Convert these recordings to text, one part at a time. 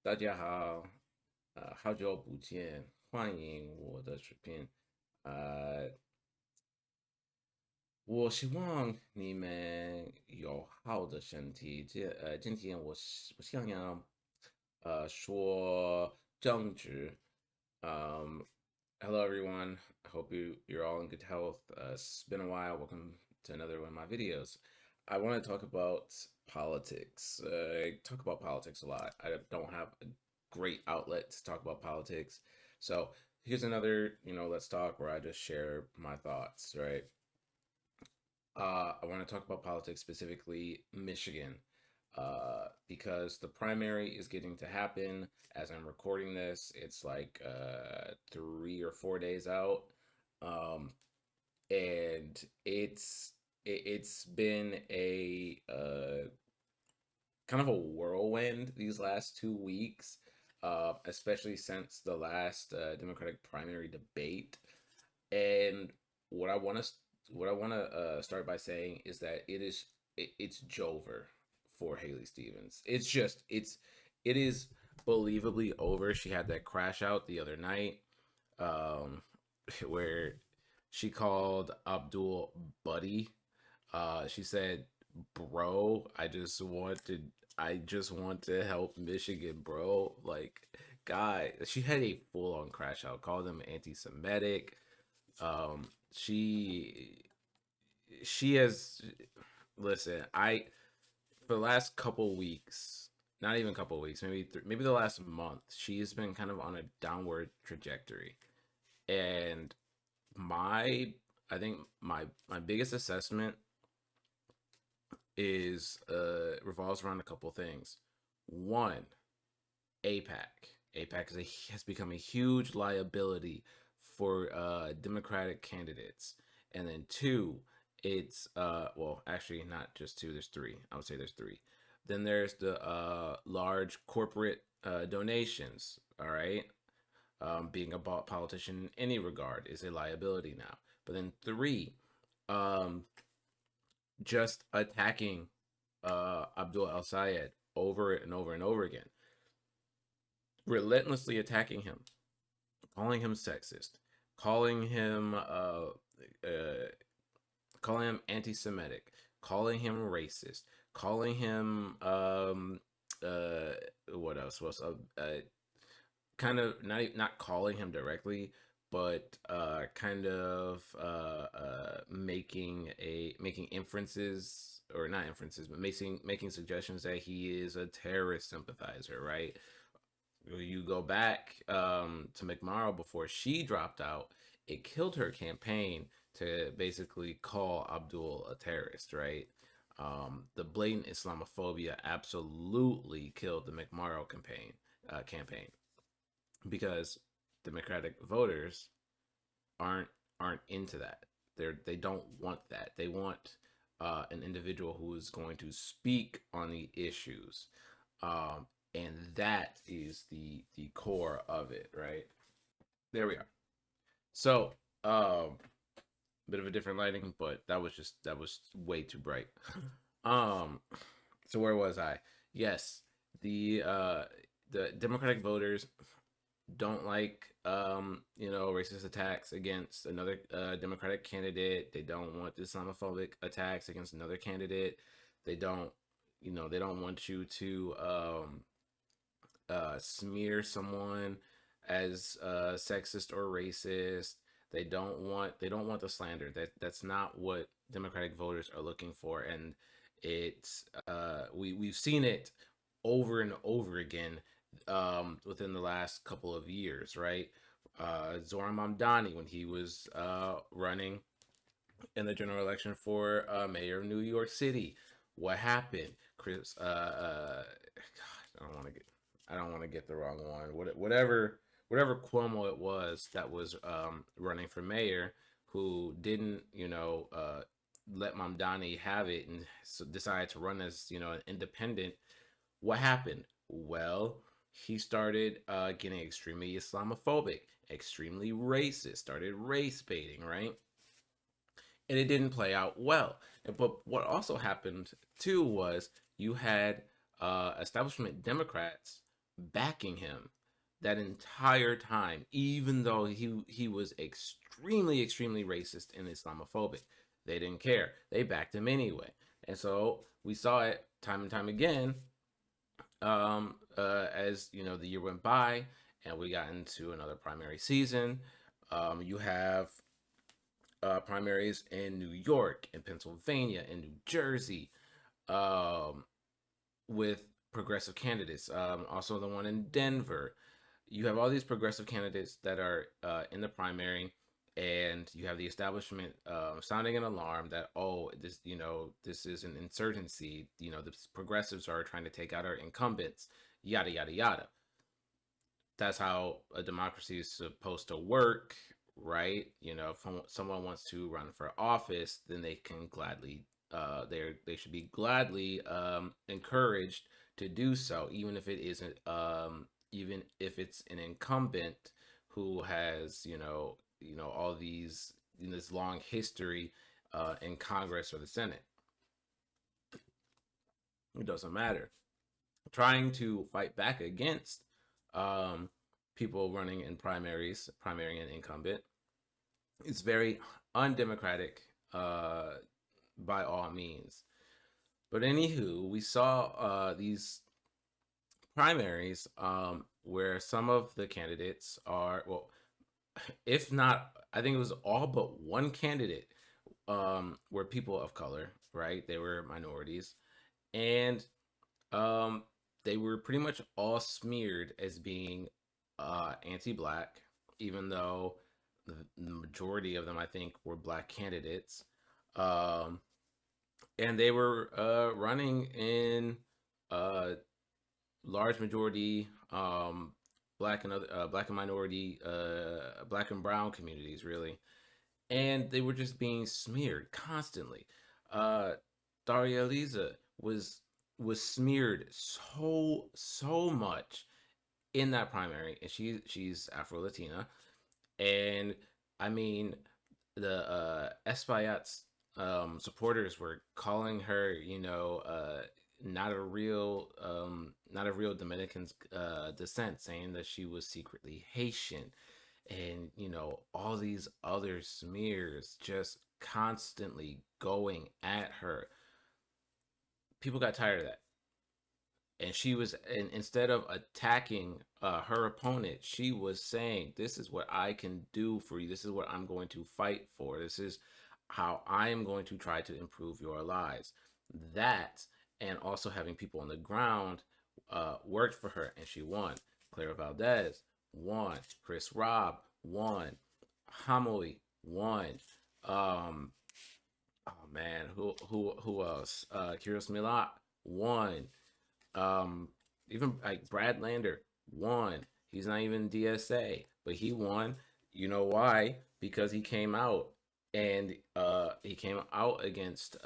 大家好，好久不见，欢迎我的视频。呃，我希望你们有好的身体。今天我想要说政治。Hello everyone. I hope you're all in good health. It's been a while. Welcome to another one of my videos. I want to talk about politics. I talk about politics a lot. I don't have a great outlet to talk about politics. So here's another, let's talk where I just share my thoughts, right? I want to talk about politics, specifically Michigan, because the primary is getting to happen as I'm recording this. It's like 3 or 4 days out, um, and it's been a kind of a whirlwind these last 2 weeks, especially since the last Democratic primary debate. And what I want to what I want to start by saying is that it's Jover for Haley Stevens. It is believably over. She had that crash out the other night, um, where she called Abdul buddy. She said, "Bro, I just want to help Michigan, bro." Like, guy, she had a full on crash out. Called him anti-Semitic. She has listen. I For the last couple weeks, not even couple weeks, maybe the last month, she's been kind of on a downward trajectory. And my I think my biggest assessment is revolves around a couple things. One, AIPAC. Has become a huge liability for Democratic candidates. And then two, it's well, actually not just two, there's three. I would say there's three. Then there's the large corporate donations, all right? Being a politician in any regard is a liability now. But then three, um, just attacking Abdul El Sayed over and over and over again, relentlessly attacking him, calling him sexist, calling him uh, uh, calling him anti-Semitic, calling him racist, calling him what else was kind of not calling him directly, but kind of making inferences, or not inferences, but making suggestions that he is a terrorist sympathizer, right? You go back to McMorrow before she dropped out, it killed her campaign to basically call Abdul a terrorist, right? The blatant Islamophobia absolutely killed the McMorrow campaign because Democratic voters aren't aren't into that. They don't want that. They want an individual who is going to speak on the issues, and that is the core of it, right? There we are. So, bit of a different lighting, but that was way too bright. um, so where was I? Yes, the Democratic voters don't like racist attacks against another Democratic candidate. They don't want Islamophobic attacks against another candidate. They don't they don't want you to smear someone as sexist or racist. They don't want the slander. That's not what Democratic voters are looking for, and it's we've seen it over and over again within the last couple of years, right? Zoran Mamdani, when he was running in the general election for mayor of New York City, what happened? God, I don't want to get the wrong one. Whatever Cuomo it was that was running for mayor, who didn't let Mamdani have it and so decided to run as an independent. What happened? Well, he started getting extremely Islamophobic, extremely racist, started race baiting, right? And it didn't play out well. But what also happened too was you had establishment Democrats backing him that entire time, even though he was extremely racist and Islamophobic. They didn't care. They backed him anyway. And so we saw it time and time again, as you know, the year went by and we got into another primary season. You have primaries in New York, in Pennsylvania, in New Jersey, um, with progressive candidates. Also, the one in Denver. You have all these progressive candidates that are in the primary, and you have the establishment sounding an alarm that, oh, this, you know, this is an insurgency. You know, the progressives are trying to take out our incumbents. Yada yada yada. That's how a democracy is supposed to work, right? You know, if someone wants to run for office, then they can gladly, they should be gladly encouraged to do so, even if it isn't, even if it's an incumbent who has, all these, this long history in Congress or the Senate. It doesn't matter. Trying to fight back against um, people running in primary and incumbent, it's very undemocratic by all means. But anywho, we saw these primaries where some of the candidates are, well, if not, I think it was all but one candidate were people of color, right? They were minorities. And Um, they were pretty much all smeared as being anti-black, even though the majority of them, I think, were black candidates. Um, and they were running in uh, large majority black and minority, black and brown communities, really, and they were just being smeared constantly. Uh, Daria Lisa was smeared so much in that primary, and she's Afro Latina, and I mean the Espaillat's supporters were calling her, not a real Dominican descent, saying that she was secretly Haitian, and all these other smears just constantly going at her. People got tired of that, and she was, and instead of attacking her opponent, she was saying, this is what I can do for you, this is what I'm going to fight for, this is how I am going to try to improve your lives. That, and also having people on the ground, worked for her, and she won. Clara Valdez won. Chris Robb won. Hamoi won. um oh man, who else? Kyrus Milat won. um, Even like Brad Lander won. He's not even DSA, but he won. You know why? Because he came out, and he came out against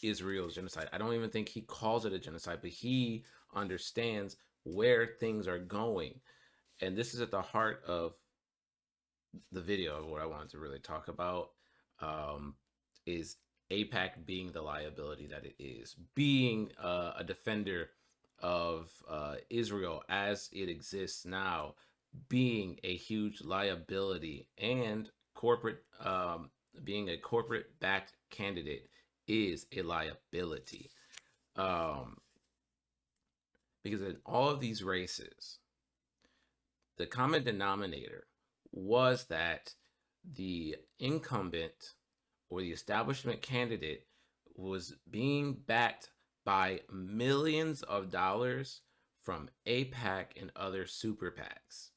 Israel's genocide. I don't even think he calls it a genocide, but he understands where things are going. And this is at the heart of the video of what I wanted to really talk about, um, is AIPAC being the liability that it is, being a defender of Israel as it exists now, being a huge liability, and being a corporate backed candidate is a liability. Um, because in all of these races, the common denominator was that the incumbent or the establishment candidate was being backed by millions of dollars from AIPAC and other super PACs.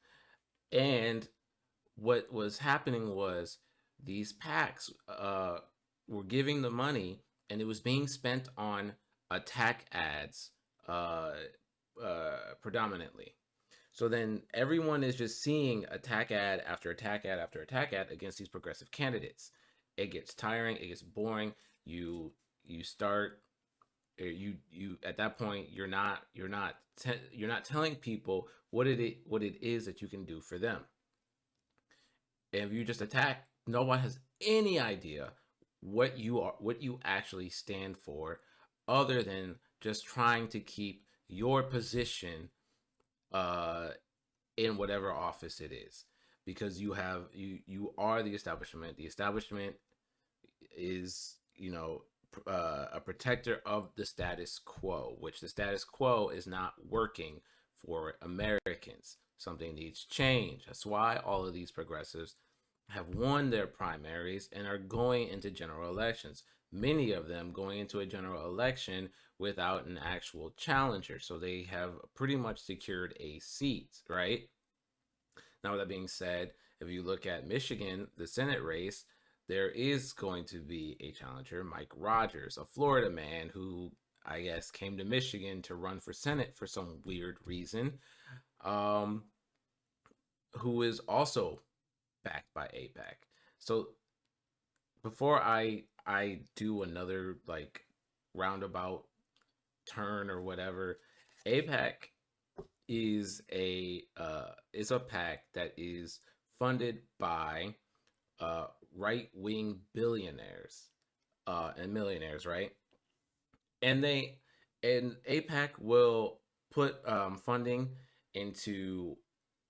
And what was happening was these PACs were giving the money, and it was being spent on attack ads predominantly. So then everyone is just seeing attack ad after attack ad after attack ad against these progressive candidates. It gets tiring. It gets boring. You start, you at that point you're not telling people what it is that you can do for them. And if you just attack, no one has any idea what you actually stand for, other than just trying to keep your position uh, in whatever office it is, because you are the establishment. The establishment is, a protector of the status quo, which the status quo is not working for Americans. Something needs change. That's why all of these progressives have won their primaries and are going into general elections. Many of them going into a general election without an actual challenger. So they have pretty much secured a seat, right? Now, with that being said, if you look at Michigan, the Senate race, there is going to be a challenger, Mike Rogers, a Florida man who I guess came to Michigan to run for Senate for some weird reason, um, who is also backed by AIPAC. So before I do another like roundabout turn or whatever, AIPAC is a pack that is funded by right wing billionaires and millionaires, right? And they and APAC will put funding into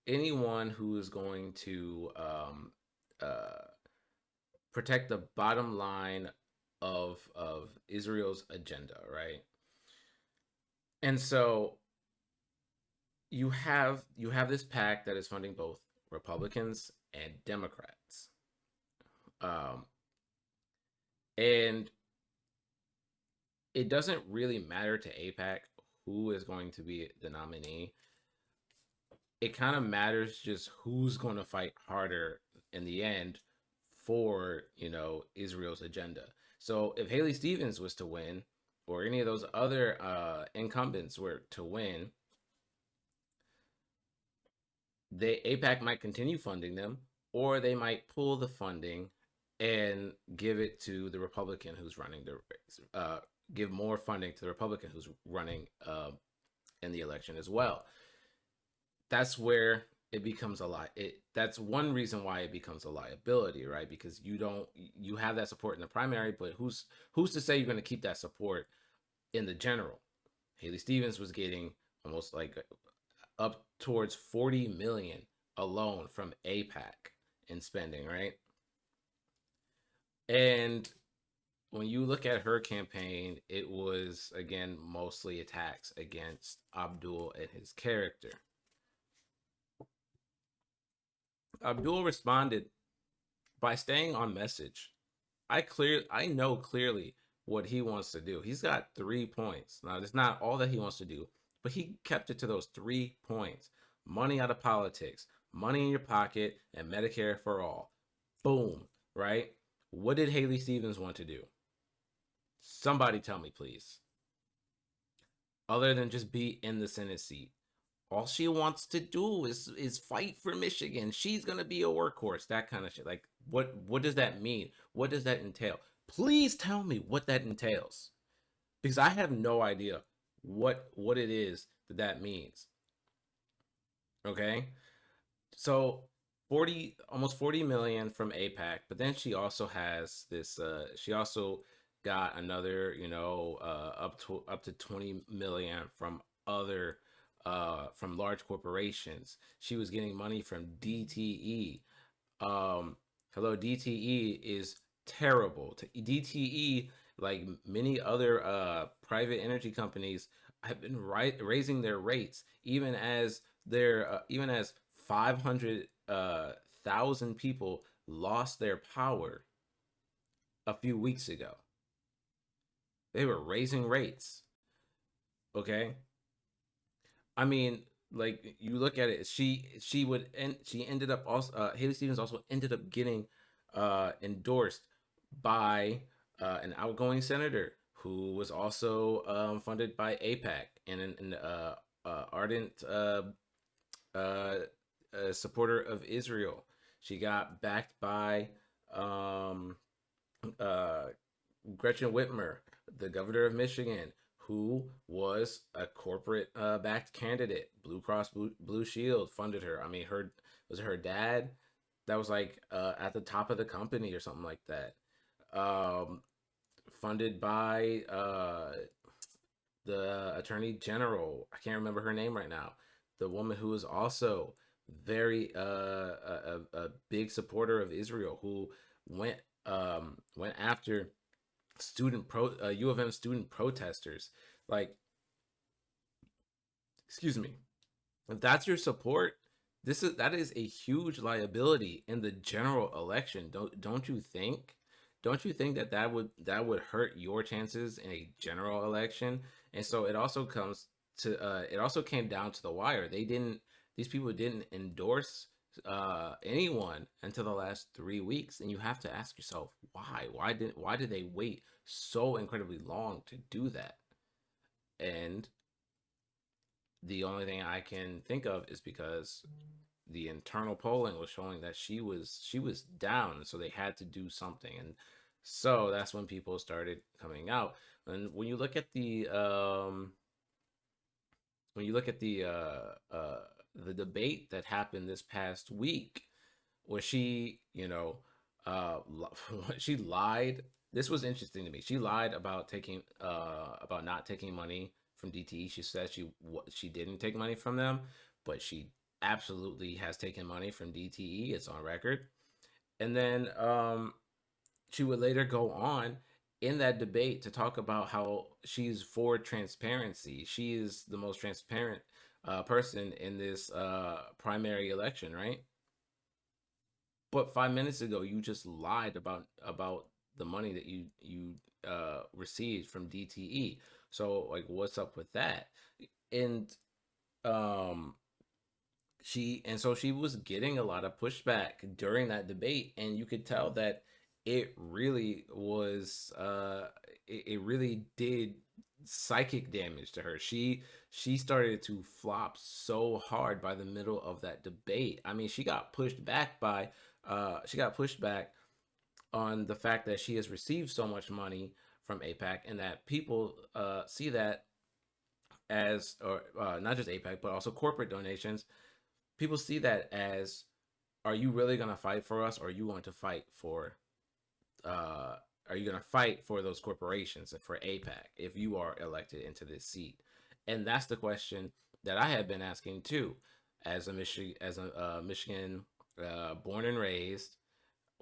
anyone who is going to uh, protect the bottom line of Israel's agenda, right? And so you have this pack that is funding both Republicans and Democrats, um, and it doesn't really matter to APAC who is going to be the nominee. It kind of matters just who's going to fight harder in the end for Israel's agenda. So if Haley Stevens was to win, or any of those other incumbents were to win, they APAC might continue funding them, or they might pull the funding and give it to the Republican who's running the give more funding to the Republican who's running in the election as well. That's where it becomes a lot. That's one reason why it becomes a liability, right? Because you have that support in the primary, but who's to say you're going to keep that support in the general? Haley Stevens was getting almost like up towards 40 million alone from APAC in spending, right? And when you look at her campaign, it was again mostly attacks against Abdul and his character. Abdul responded by staying on message. I know clearly what he wants to do. He's got 3 points. Now, it's not all that he wants to do, but he kept it to those 3 points. Money out of politics, money in your pocket, and Medicare for all. Boom, right? What did Haley Stevens want to do? Somebody tell me, please. Other than just be in the Senate seat. All she wants to do is fight for Michigan. She's gonna be a workhorse, that kind of shit. Like, what does that mean? What does that entail? Please tell me what that entails, because I have no idea what it is that means. Okay, so 40 almost 40 million from APAC, but then she also has this. She also got another, up to 20 million from other from large corporations. She was getting money from DTE. Hello, DTE is terrible. DTE, like many other private energy companies, have been raising their rates, even as 500,000 people lost their power a few weeks ago. They were raising rates. Okay, I mean, like you look at it, she ended up also Haley Stevens also ended up getting endorsed by an outgoing senator who was also funded by AIPAC and an ardent uh, supporter of Israel. She got backed by um, uh, Gretchen Whitmer, the governor of Michigan, who was a corporate backed candidate. Blue Cross Blue Shield funded her. I mean, her dad that was like at the top of the company or something like that. Um, Funded by the attorney general. I can't remember her name right now, the woman who is also very a big supporter of Israel, who went went after U of M student protesters. Like, excuse me, if that's your support, that is a huge liability in the general election. Don't you think? Don't you think that that would hurt your chances in a general election? And so it also came down to the wire. These people didn't endorse anyone until the last 3 weeks, and you have to ask yourself why. Why did they wait so incredibly long to do that? And the only thing I can think of is because the internal polling was showing that she was down, and so they had to do something. And so that's when people started coming out. And when you look at the debate that happened this past week, where she, she lied. This was interesting to me. She lied about not taking money from DTE. She said she didn't take money from them, but she absolutely has taken money from DTE. It's on record. And then she would later go on in that debate to talk about how she's for transparency. She is the most transparent person in this primary election, right? But 5 minutes ago, you just lied about the money that you received from DTE. So, like, what's up with that? And um, she was getting a lot of pushback during that debate, and you could tell that it really was it really did psychic damage to her. She started to flop so hard by the middle of that debate. I mean, she got pushed back on the fact that she has received so much money from AIPAC, and that people see that as, or not just AIPAC, but also corporate donations. People see that as, are you really going to fight for us, or are you going to fight for uh, are you going to fight for those corporations and for AIPAC if you are elected into this seat? And that's the question that I have been asking too, as a Michigan born and raised,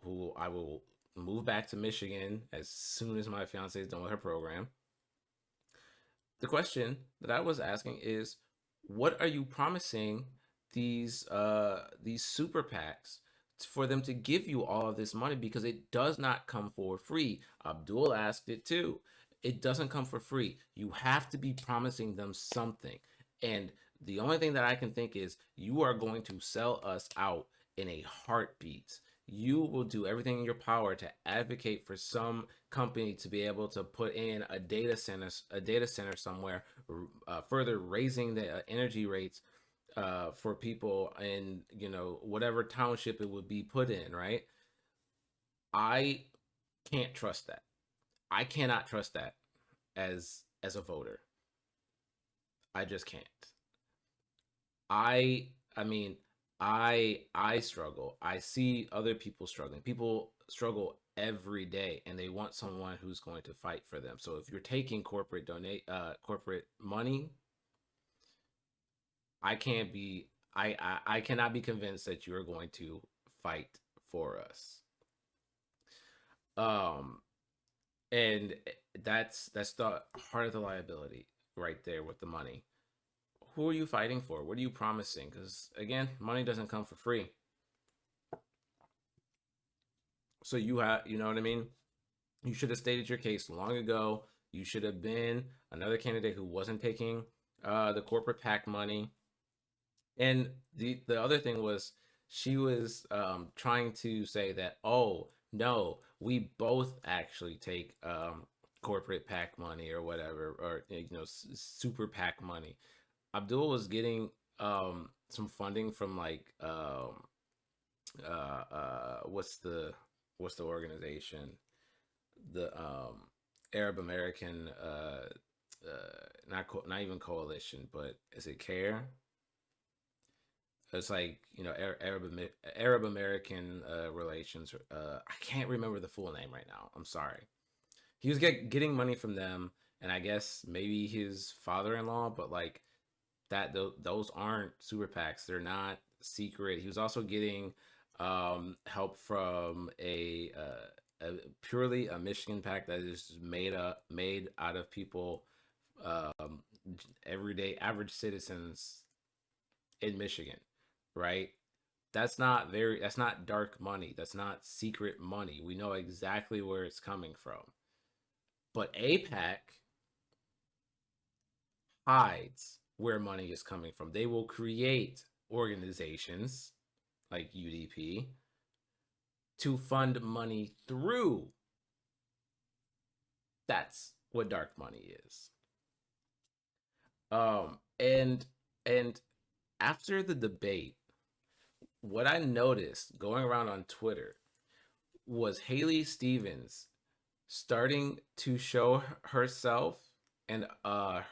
who I will move back to Michigan as soon as my fiance is done with her program. The question that I was asking is, what are you promising these super PACs for them to give you all of this money, because it does not come for free. Abdul asked it too. It doesn't come for free. You have to be promising them something. And the only thing that I can think is, you are going to sell us out in a heartbeat. You will do everything in your power to advocate for some company to be able to put in a data center somewhere, further raising the energy rates for people in, whatever township it would be put in, right? I can't trust that. I cannot trust that as a voter. I just can't. I mean, I struggle. I see other people struggling. People struggle every day, and they want someone who's going to fight for them. So if you're taking corporate money, I can't be I cannot be convinced that you're going to fight for us. Um and that's the heart of the liability right there with the money. Who are you fighting for? What are you promising? Because again, money doesn't come for free. So you know what I mean? You should have stated your case long ago. You should have been another candidate who wasn't taking the corporate PAC money. And the other thing was, she was trying to say that, oh no, we both actually take corporate PAC money or whatever, or super PAC money. Abdul was getting some funding from, like, what's the organization, the Arab American not even coalition, but is it CARE? It's like, Arab American relations. I can't remember the full name right now. I'm sorry. He was getting money from them, and I guess maybe his father-in-law, but like, those aren't super PACs. They're not secret. He was also getting help from purely a Michigan PAC that is made out of people, um, everyday average citizens in Michigan, right? That's not dark money. That's not secret money. We know exactly where it's coming from. But AIPAC hides where money is coming from. They will create organizations like UDP to fund money through. That's what dark money is. And after the debate, what I noticed going around on Twitter was Haley Stevens starting to show herself and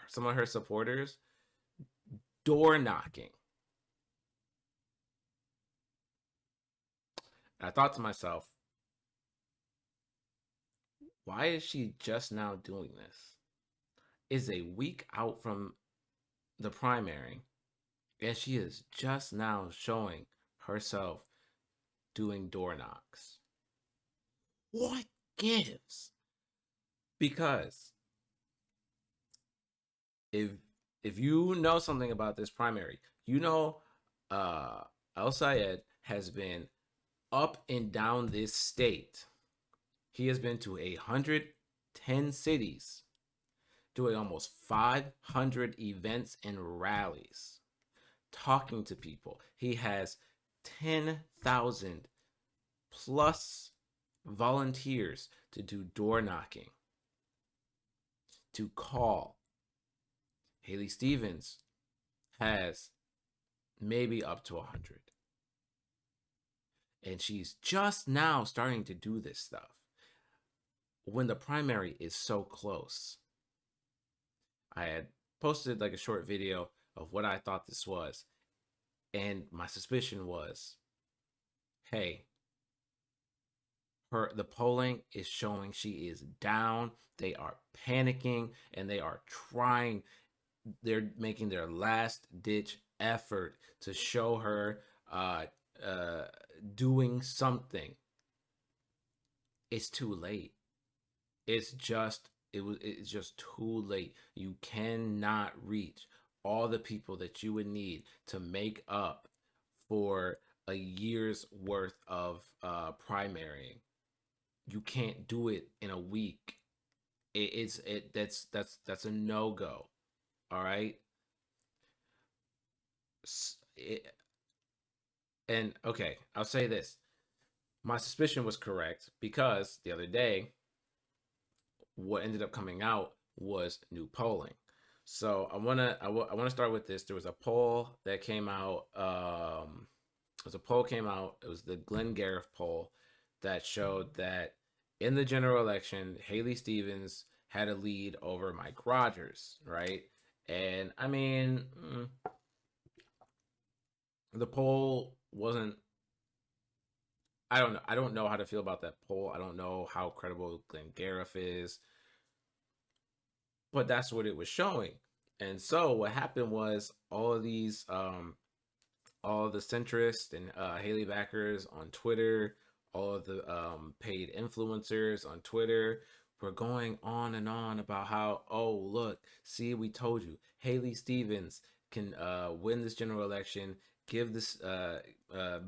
some of her supporters door knocking. And I thought to myself, why is she just now doing this? Is a week out from the primary, and she is just now showing herself doing door knocks. What gives? Because if you know something about this primary, you know uh Al Sayed has been up and down this state. He has been to 110 cities, doing almost 500 events and rallies, talking to people. He has 10,000 plus volunteers to do door knocking, to call. Haley Stevens has maybe up to 100. And she's just now starting to do this stuff when the primary is so close. I had posted like a short video of what I thought this was, and my suspicion was, hey, the polling is showing she is down. They are panicking, and they are trying. They're making their last ditch effort to show her doing something. It's too late. It's just too late. You cannot reach all the people that you would need to make up for a year's worth of primarying. You can't do it in a week. That's a no go. All right. It, and okay, I'll say this: my suspicion was correct because the other day, what ended up coming out was new polling. So I wanna start with this. There was a poll that came out. It was the Glenn Gareth poll that showed that in the general election, Haley Stevens had a lead over Mike Rogers, right? And I mean, the poll wasn't. I don't know. I don't know how to feel about that poll. I don't know how credible Glenn Gareth is, but that's what it was showing. And so what happened was all of the centrists and Haley backers on Twitter, all of the paid influencers on Twitter were going on and on about how, oh, look, see, we told you, Haley Stevens can win this general election, give this,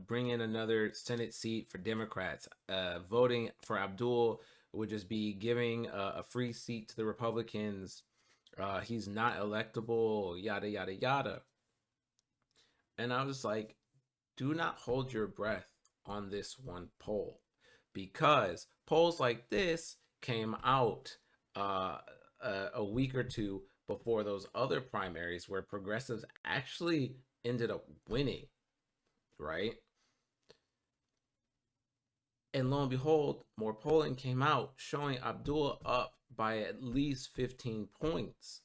bring in another Senate seat for Democrats. Voting for Abdul would just be giving a free seat to the Republicans. He's not electable, yada, yada, yada. And I was like, do not hold your breath on this one poll, because polls like this came out a week or two before those other primaries where progressives actually ended up winning, right? And lo and behold, more polling came out showing Abdul up by at least 15 points.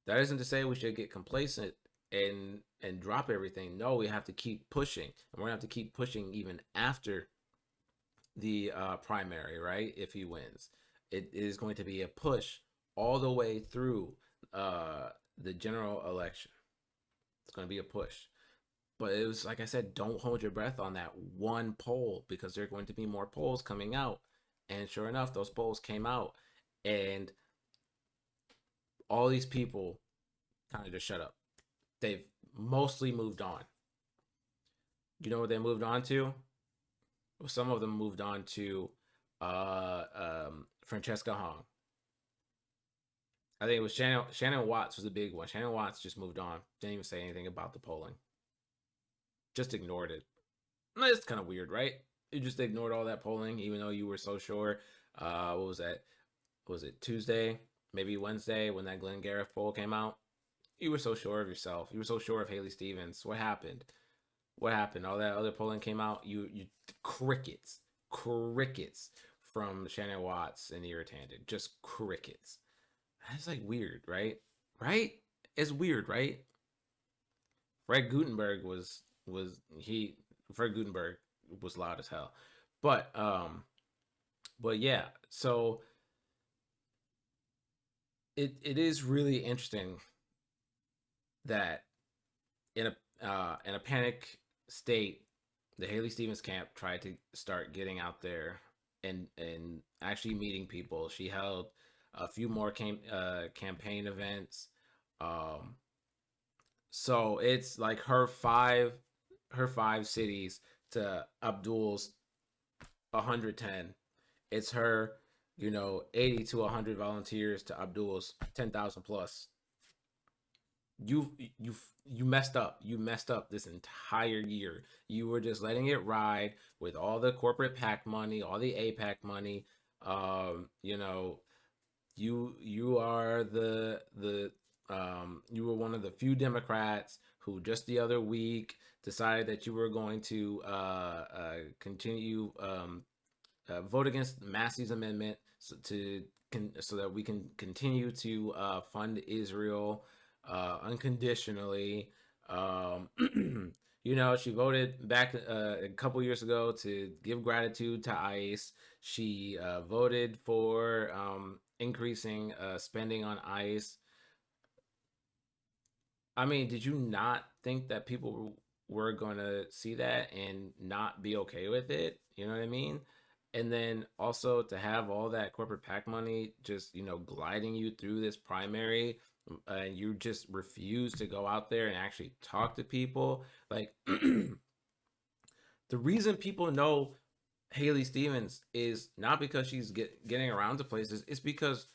That isn't to say we should get complacent and drop everything. No, we have to keep pushing, and we're gonna have to keep pushing even after the primary, right? If he wins, it is going to be a push all the way through the general election. It's going to be a push. But it was like I said, don't hold your breath on that one poll because there are going to be more polls coming out. And sure enough, those polls came out, and all these people kind of just shut up. They've mostly moved on. You know what they moved on to? Well, some of them moved on to Francesca Hong. I think it was Shannon Watts was a big one. Shannon Watts just moved on. Didn't even say anything about the polling. Just ignored it. It's kind of weird, right? You just ignored all that polling, even though you were so sure. What was that? Was it Tuesday? Maybe Wednesday when that Glenn Gareth poll came out? You were so sure of yourself. You were so sure of Haley Stevens. What happened? What happened? All that other polling came out. You crickets from Shannon Watts and Irritated. Just crickets. That's like weird, right? Right? It's weird, right? Fred Gutenberg was he Fred Gutenberg was loud as hell. But yeah, so it is really interesting that in a panic state, the Haley Stevens camp tried to start getting out there and actually meeting people. She held a few more campaign events. Um, so it's like her five cities to Abdul's 110. It's her, 80 to 100 volunteers to Abdul's 10,000 plus. you you you messed up. You messed up this entire year. You were just letting it ride with all the corporate PAC money, all the AIPAC money. You know, you are you were one of the few Democrats who just the other week decided that you were going to continue vote against Massey's amendment so that we can continue to fund Israel unconditionally. Um, she voted back a couple years ago to give gratitude to ICE. She voted for increasing spending on ICE. I mean, did you not think that people were going to see that and not be okay with it? You know what I mean? And then also to have all that corporate PAC money just, gliding you through this primary, and you just refuse to go out there and actually talk to people. Like, the reason people know Haley Stevens is not because she's getting around to places, it's because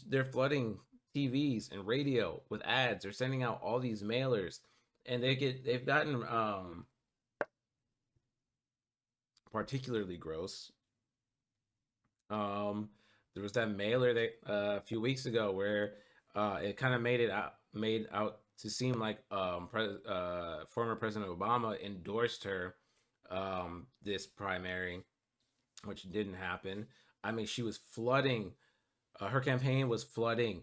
they're flooding TVs and radio with ads. They're sending out all these mailers, and they've gotten particularly gross. There was that mailer that a few weeks ago where it kind of made out to seem like former President Obama endorsed her this primary, which didn't happen. I mean, she was flooding her campaign was flooding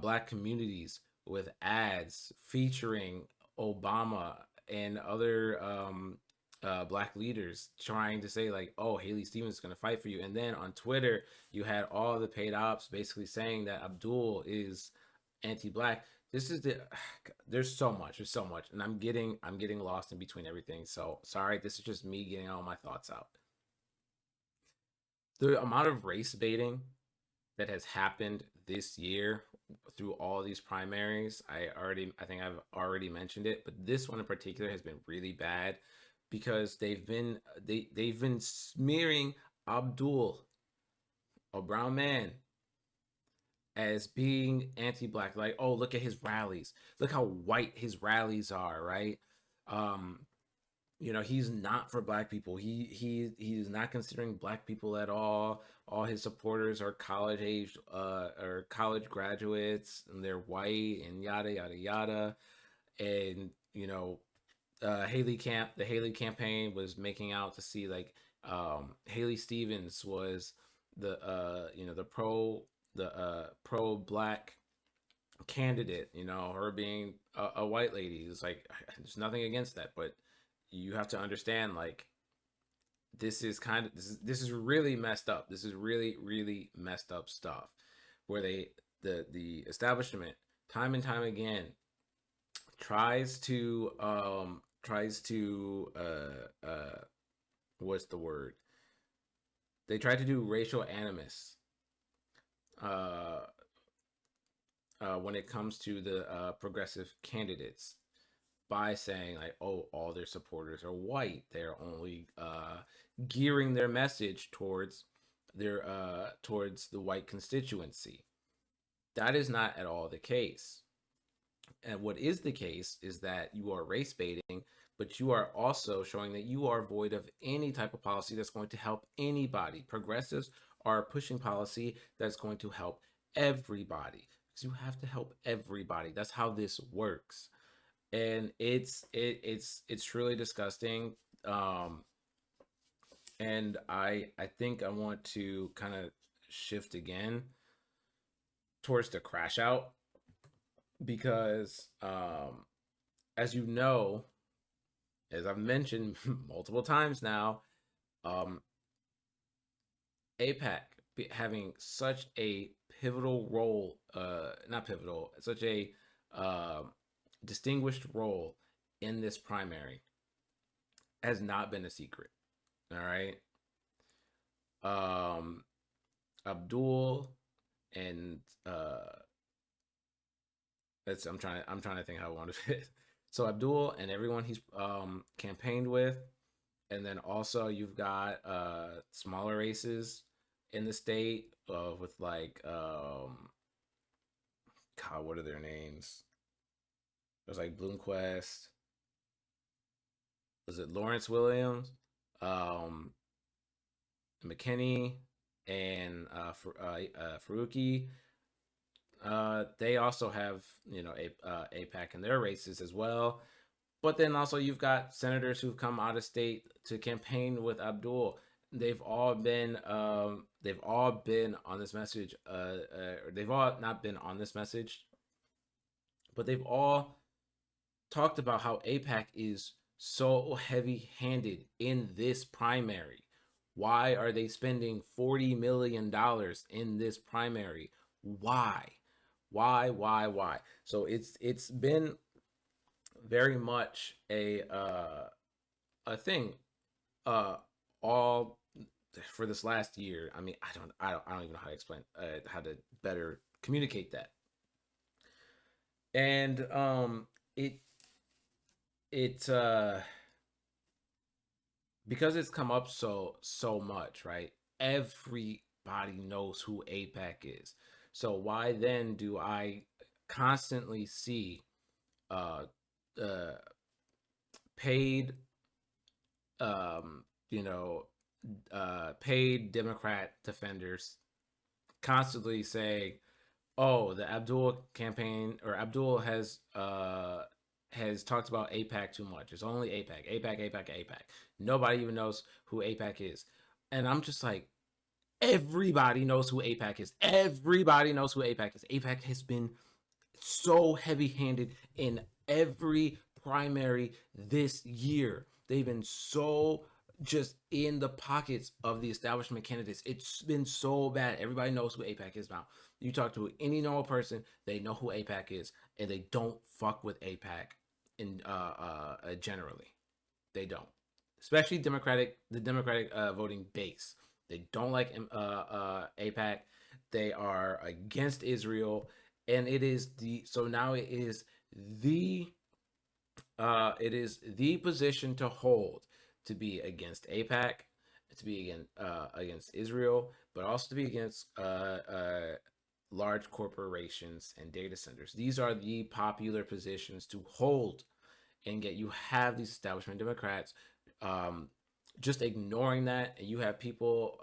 black communities with ads featuring Obama and other black leaders trying to say like, "Oh, Haley Stevens is going to fight for you." And then on Twitter, you had all the paid ops basically saying that Abdul is anti-black. This is there's so much, and I'm getting lost in between everything. So sorry, this is just me getting all my thoughts out. The amount of race baiting that has happened this year through all these primaries, I think I've already mentioned it, but this one in particular has been really bad because they've been smearing Abdul, a brown man, as being anti-black. Like, oh, look at his rallies, look how white his rallies are, right? um he's not for black people. He's not considering black people at all his supporters are college age or college graduates, and they're white and yada yada yada. And the Haley campaign was making out to see like Haley Stevens was the pro black candidate, her being a white lady. It's like there's nothing against that, but you have to understand like this is really messed up. This is really really messed up stuff where the establishment time and time again tries to what's the word? They tried to do racial animus uh, when it comes to the progressive candidates by saying like, oh, all their supporters are white. They're only gearing their message towards the white constituency. That is not at all the case. And what is the case is that you are race baiting, but you are also showing that you are void of any type of policy that's going to help anybody. Progressives are pushing policy that's going to help everybody because you have to help everybody. That's how this works, and it's truly disgusting. Um, and I think I want to kind of shift again towards the crash out because as you know, as I've mentioned multiple times now, um, APAC having such a pivotal role, not pivotal, such a uh, distinguished role in this primary has not been a secret. All right. Um, Abdul and I'm trying to think how I want to fit. So Abdul and everyone he's campaigned with, and then also you've got smaller races in the state with like God, what are their names? There's like Bloomquist. Was it Lawrence Williams, um, McKinney, and Faruqi? They also have APAC in their races as well. But then also you've got senators who've come out of state to campaign with Abdul. They've all been on this message. They've all not been on this message, but they've all talked about how AIPAC is so heavy-handed in this primary. Why are they spending $40 million in this primary? Why? Why? So it's been very much a thing all for this last year. I mean, I don't even know how to explain how to better communicate that. And it it because it's come up so much, right? Everybody knows who AIPAC is. So why then do I constantly see uh uh paid um you know paid Democrat defenders constantly saying, "Oh, the Abdul campaign or Abdul has talked about AIPAC too much. It's only AIPAC. Nobody even knows who AIPAC is." And I'm just like, everybody knows who AIPAC is. Everybody knows who AIPAC is. AIPAC has been so heavy-handed in every primary this year. They've been so just in the pockets of the establishment candidates. It's been so bad. Everybody knows who AIPAC is now. You talk to any normal person, they know who AIPAC is, and they don't fuck with AIPAC in generally. They don't, especially the Democratic voting base. They don't like AIPAC. They are against Israel, and it is the so now the it is the position to hold to be against AIPAC, to be against Israel, but also to be against large corporations and data centers. These are the popular positions to hold, and yet you have these establishment Democrats um, just ignoring that, and you have people,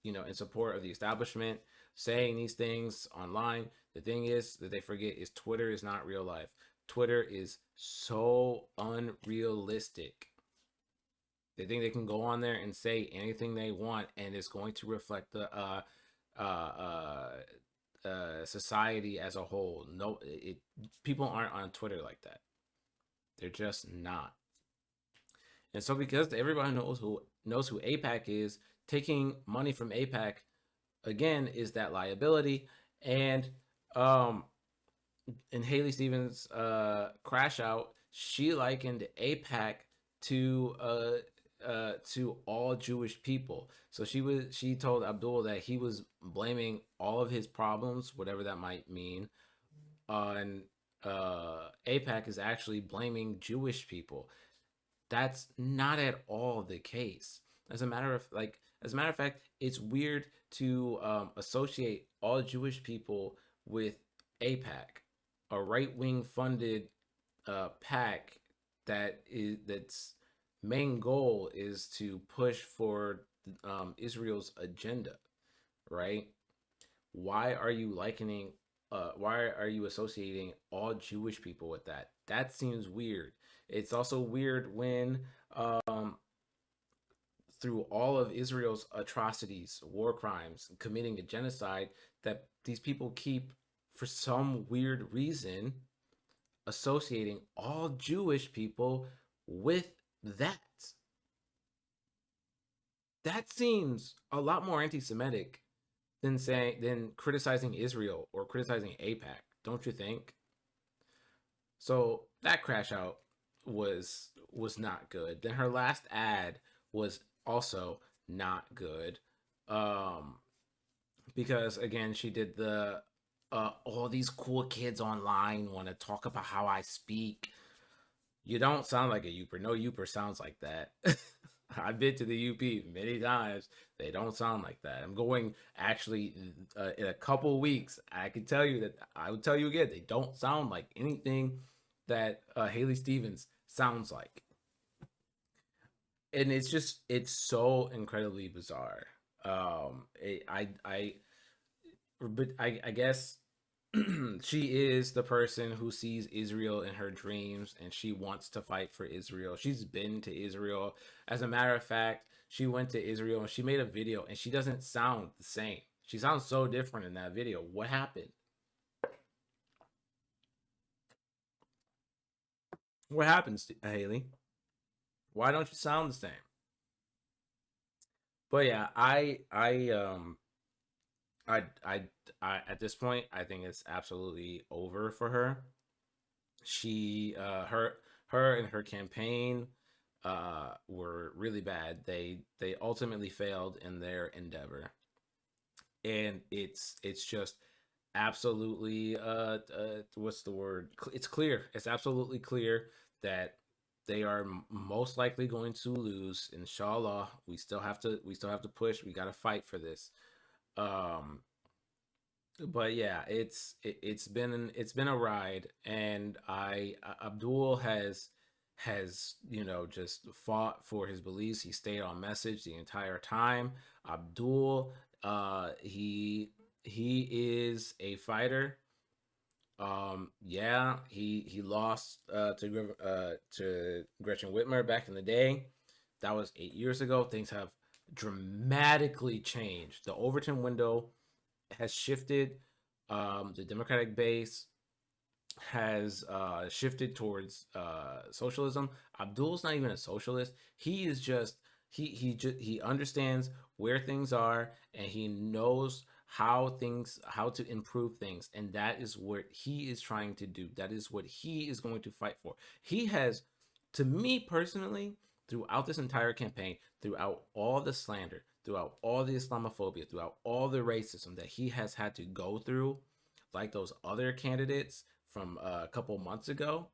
in support of the establishment saying these things online. The thing is that they forget is Twitter is not real life. Twitter is so unrealistic. They think they can go on there and say anything they want, and it's going to reflect the society as a whole. No, people aren't on Twitter like that. They're just not. And so because everybody knows who AIPAC is, taking money from AIPAC again is that liability. And in Haley Stevens' crash out, she likened AIPAC to all Jewish people. So she told Abdul that he was blaming all of his problems, whatever that might mean, on AIPAC is actually blaming Jewish people. That's not at all the case. As a matter of fact, it's weird to associate all Jewish people with AIPAC, a right wing funded pack that's main goal is to push for Israel's agenda, right? Why are you likening? Why are you associating all Jewish people with that? That seems weird. It's also weird when um, through all of Israel's atrocities, war crimes, committing a genocide, that these people keep, for some weird reason, associating all Jewish people with that. That seems a lot more anti-Semitic than criticizing Israel or criticizing AIPAC, don't you think? So that crash out was not good. Then her last ad was also not good. Um because again she did the all these cool kids online want to talk about how I speak. You don't sound like a Youper. No Youper sounds like that. I've been to the UP many times. They don't sound like that. I'm going actually in a couple weeks. I can tell you that I will tell you again. They don't sound like anything that Haley Stevens sounds like, and it's so incredibly bizarre. I guess she is the person who sees Israel in her dreams and she wants to fight for Israel. She's been to Israel. As a matter of fact, she went to Israel and she made a video and she doesn't sound the same. She sounds so different in that video. What happened? What happens, Haley? Why don't you sound the same? But yeah, I, I, at this point, I think it's absolutely over for her. She, her and her campaign, were really bad. They ultimately failed in their endeavor, and it's just absolutely what's the word? It's clear. It's absolutely clear that they are most likely going to lose. Inshallah, we still have to push. We got to fight for this. Um, but yeah, it's been a ride, and Abdul has just fought for his beliefs. He stayed on message the entire time. Abdul, he is a fighter. Yeah, he lost to Gretchen Whitmer back in the day. That was 8 years ago. Things have dramatically changed. The Overton window has shifted. The Democratic base has shifted towards socialism. Abdul's not even a socialist. He is just he understands where things are and he knows how to improve things, and that is what he is trying to do. That is what he is going to fight for. He has, to me personally, throughout this entire campaign, throughout all the slander, throughout all the Islamophobia, throughout all the racism that he has had to go through, like those other candidates from a couple months ago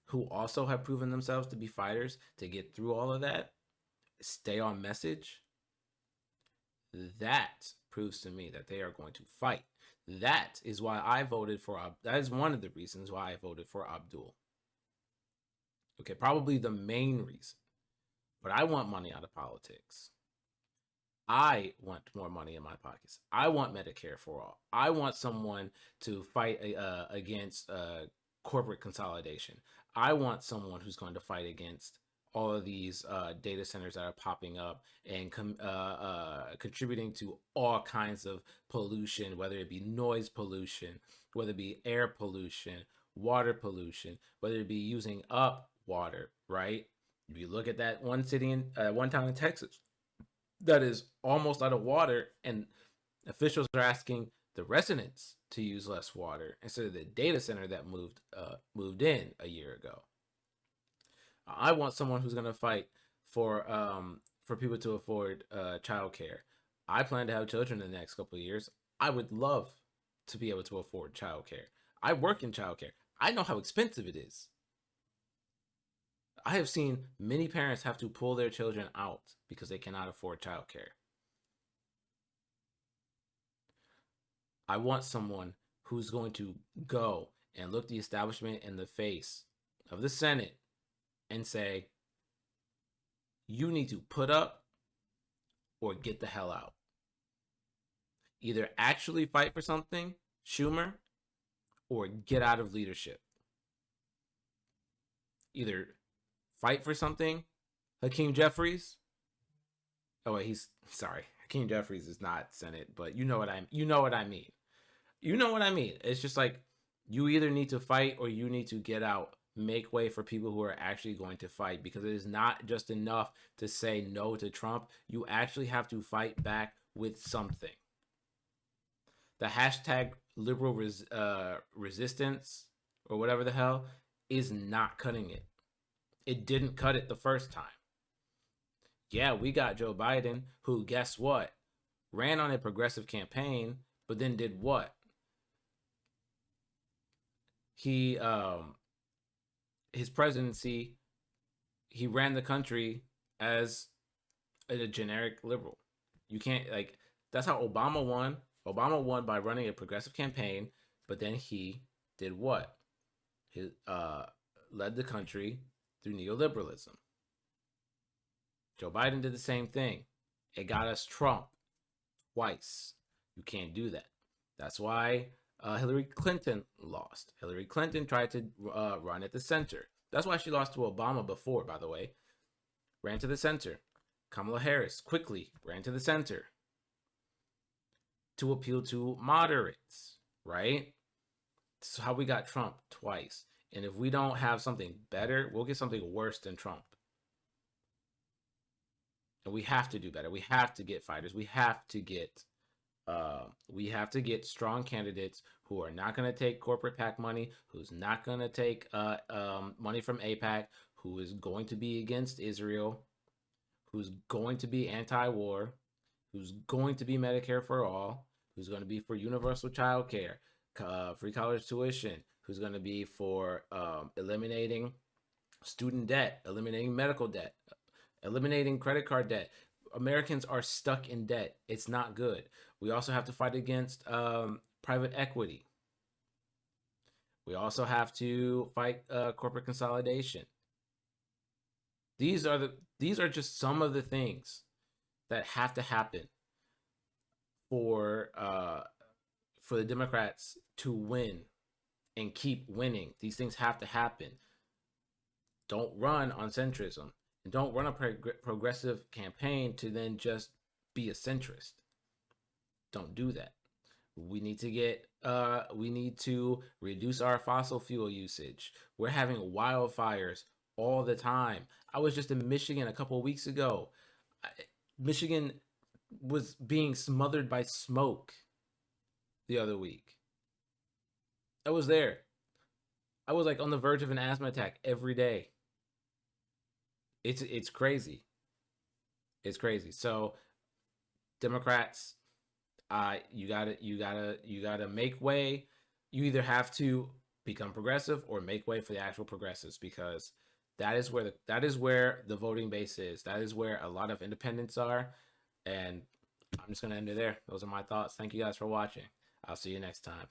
who also have proven themselves to be fighters to get through all of that, stay on message, that proves to me that they are going to fight. That is why I voted for that is one of the reasons why I voted for Abdul. Okay, probably the main reason. But I want money out of politics. I want more money in my pockets. I want Medicare for all. I want someone to fight against corporate consolidation. I want someone who's going to fight against all of these data centers that are popping up and contributing to all kinds of pollution, whether it be noise pollution, whether it be air pollution, water pollution, whether it be using up water, right? If you look at that one city in one town in Texas that is almost out of water, and officials are asking the residents to use less water instead of the data center that moved in a year ago. I want someone who's going to fight for people to afford childcare. I plan to have children in the next couple of years. I would love to be able to afford childcare. I work in childcare. I know how expensive it is. I have seen many parents have to pull their children out because they cannot afford childcare. I want someone who's going to go and look the establishment in the face of the Senate and say, you need to put up or get the hell out. Either actually fight for something, Schumer, or get out of leadership. Either fight for something, Hakeem Jeffries. Oh wait, Hakeem Jeffries is not Senate, but you know what I mean. You know what I mean. It's just like you either need to fight or you need to get out. Make way for people who are actually going to fight, because it is not just enough to say no to Trump. You actually have to fight back with something. The hashtag liberal resistance or whatever the hell is not cutting it. It didn't cut it the first time. Yeah, we got Joe Biden, who, guess what, ran on a progressive campaign, but then did what? He his presidency, he ran the country as a generic liberal. You can't, like, that's how Obama won. Obama won by running a progressive campaign, but then he did what? He led the country through neoliberalism. Joe Biden did the same thing. It got us Trump twice. You can't do that. That's why Hillary Clinton lost. Hillary Clinton tried to run at the center. That's why she lost to Obama before, by the way. Ran to the center. Kamala Harris quickly ran to the center to appeal to moderates, right? This is how we got Trump twice. And if we don't have something better, we'll get something worse than Trump. And we have to do better. We have to get fighters. We have to get strong candidates who are not going to take corporate PAC money, who's not going to take money from AIPAC, who is going to be against Israel, who's going to be anti-war, who's going to be Medicare for all, who's going to be for universal child care, free college tuition, who's going to be for eliminating student debt, eliminating medical debt, eliminating credit card debt. Americans are stuck in debt. It's not good. We also have to fight against private equity. We also have to fight corporate consolidation. These are just some of the things that have to happen for the Democrats to win and keep winning. These things have to happen. Don't run on centrism, and don't run a progressive campaign to then just be a centrist. Don't do that. We need to reduce our fossil fuel usage. We're having wildfires all the time. I was just in Michigan a couple of weeks ago. Michigan was being smothered by smoke the other week. I was there. I was like on the verge of an asthma attack every day. It's crazy. It's crazy. So Democrats, you gotta make way. You either have to become progressive or make way for the actual progressives, because that is where the voting base is. That is where a lot of independents are. And I'm just gonna end it there. Those are my thoughts. Thank you guys for watching. I'll see you next time.